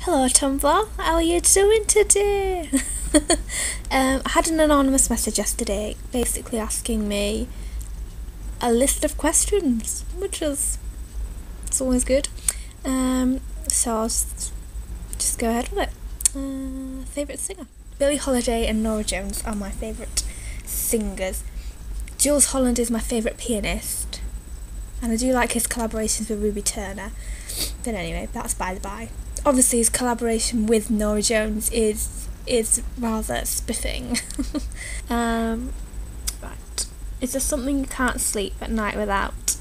Hello Tumblr, how are you doing today? I had an anonymous message yesterday basically asking me a list of questions, which is it's always good. So I'll just go ahead with it. Favourite singer? Billie Holiday and Norah Jones are my favourite singers. Jules Holland is my favourite pianist, and I do like his collaborations with Ruby Turner. But anyway, that's by the by. Obviously his collaboration with Norah Jones is rather spiffing. Right. Is there something you can't sleep at night without?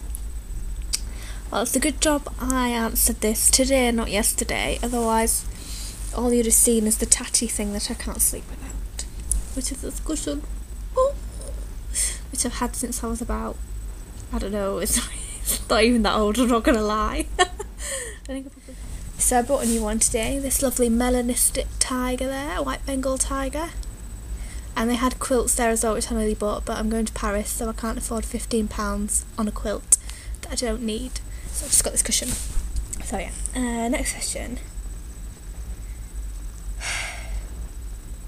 Well, it's a good job I answered this today, not yesterday. Otherwise, all you'd have seen is the tatty thing that I can't sleep without, which is this cushion, which I've had since I was about, I don't know, it's not even that old, I'm not going to lie. So I bought a new one today, this lovely melanistic tiger there, white Bengal tiger. And they had quilts there as well, which I nearly bought, but I'm going to Paris, so I can't afford £15 on a quilt that I don't need. So I've just got this cushion. So yeah, next question.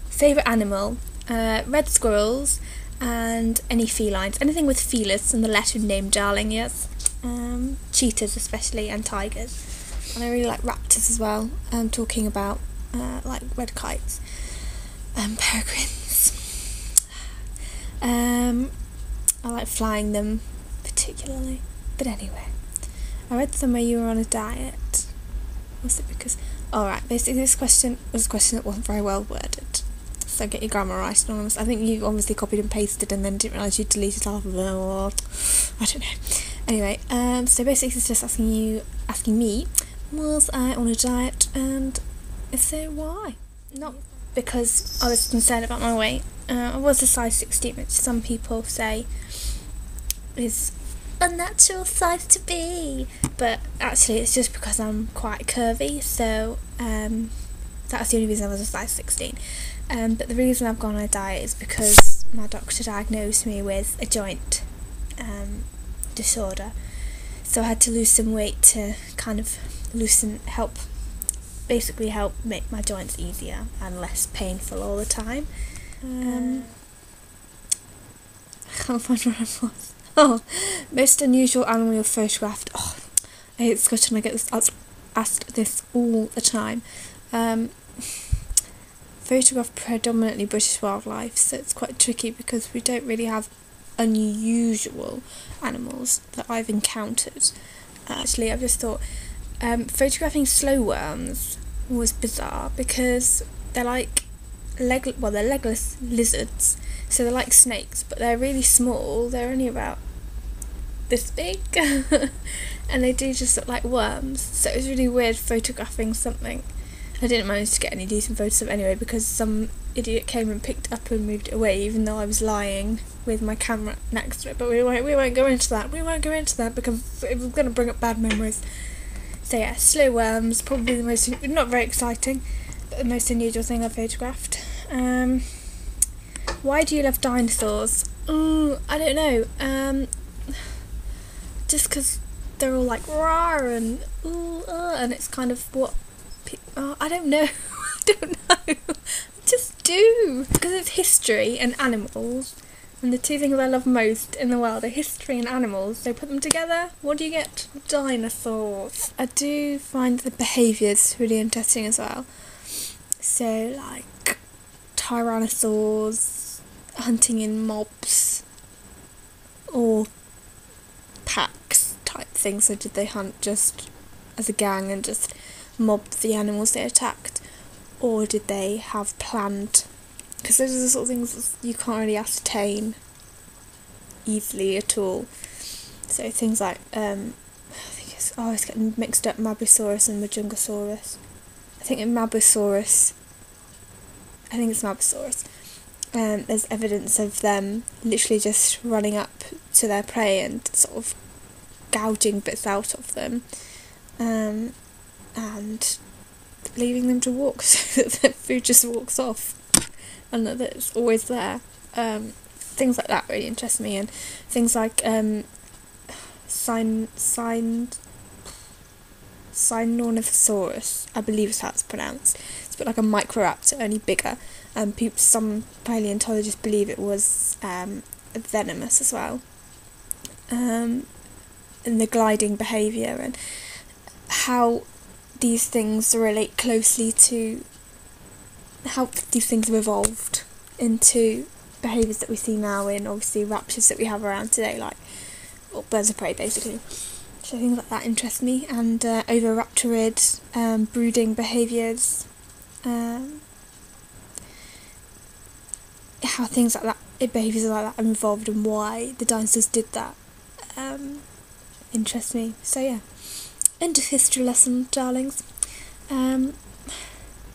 Favourite animal? Red squirrels and any felines. Anything with feelers and the Latin name darling, yes. Cheetahs especially, and tigers. And I really like raptors as well. I'm talking about like red kites and peregrines. I like flying them particularly. But anyway, I read somewhere you were on a diet. Was it because... Alright, basically this question was a question that wasn't very well worded. So get your grammar right, anonymous. I think you obviously copied and pasted and then didn't realise you deleted half of it, or... I don't know. Anyway, so basically it's just asking me, was I on a diet, and if so, why? Not because I was concerned about my weight. I was a size 16, which some people say is a natural size to be, but actually it's just because I'm quite curvy, so that's the only reason I was a size 16. But the reason I've gone on a diet is because my doctor diagnosed me with a joint disorder, so I had to lose some weight to kind of help make my joints easier and less painful all the time. I can't find where I was. Oh, most unusual animal you've photographed. Oh, I hate this question, I get asked this all the time. Photograph predominantly British wildlife, so it's quite tricky because we don't really have unusual animals that I've encountered. Actually, I've just thought photographing slow worms was bizarre because they're like they're legless lizards, so they're like snakes, but they're really small. They're only about this big, and they do just look like worms. So it was really weird photographing something. I didn't manage to get any decent photos of it anyway because some idiot came and picked it up and moved it away, even though I was lying with my camera next to it. But we won't go into that. We won't go into that because it was going to bring up bad memories. So yeah, slow worms, probably the most, not very exciting, but the most unusual thing I've photographed. Why do you love dinosaurs? I don't know. Just because they're all like rawr and it's kind of what. I don't know. I don't know. I just do. Because it's history and animals, and the two things I love most in the world are history and animals. So put them together, what do you get? Dinosaurs. I do find the behaviours really interesting as well. So like tyrannosaurs hunting in mobs or packs type thing. So did they hunt just as a gang and just mobbed the animals they attacked, or did they have planned? Because those are the sort of things you can't really ascertain easily at all. So things like I was getting mixed up Mabusaurus and Majungasaurus. I think it's Mabusaurus. There's evidence of them literally just running up to their prey and sort of gouging bits out of them. And leaving them to walk so that their food just walks off and that it's always there. Things like that really interest me, and things like Sinornithosaurus, I believe is how it's pronounced. It's a bit like a microraptor, only bigger. Some paleontologists believe it was venomous as well. And the gliding behaviour and how these things relate closely to how these things have evolved into behaviours that we see now in, obviously, raptors that we have around today, like birds of prey, basically. So things like that interest me, and oviraptorid brooding behaviours, how things like that, behaviours like that have evolved, and why the dinosaurs did that, interests me. So yeah, end of history lesson, darlings.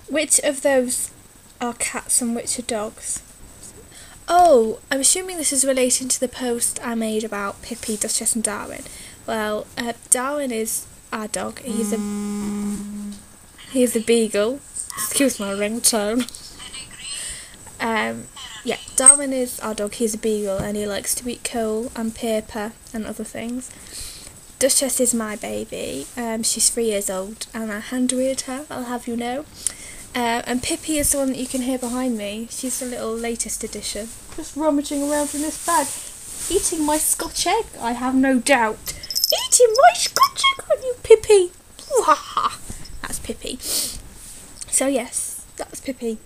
Which of those are cats and which are dogs? Oh, I'm assuming this is relating to the post I made about Pippi, Duchess and Darwin. Well, Darwin is our dog. He's a beagle. Excuse my ringtone. Yeah, Darwin is our dog. He's a beagle and he likes to eat coal and paper and other things. Duchess is my baby. She's 3 years old and I hand-reared her, I'll have you know. And Pippi is the one that you can hear behind me. She's the little latest addition. Just rummaging around in this bag. Eating my Scotch egg, I have no doubt. Eating my Scotch egg, aren't you, Pippi? That's Pippi. So yes, that's Pippi.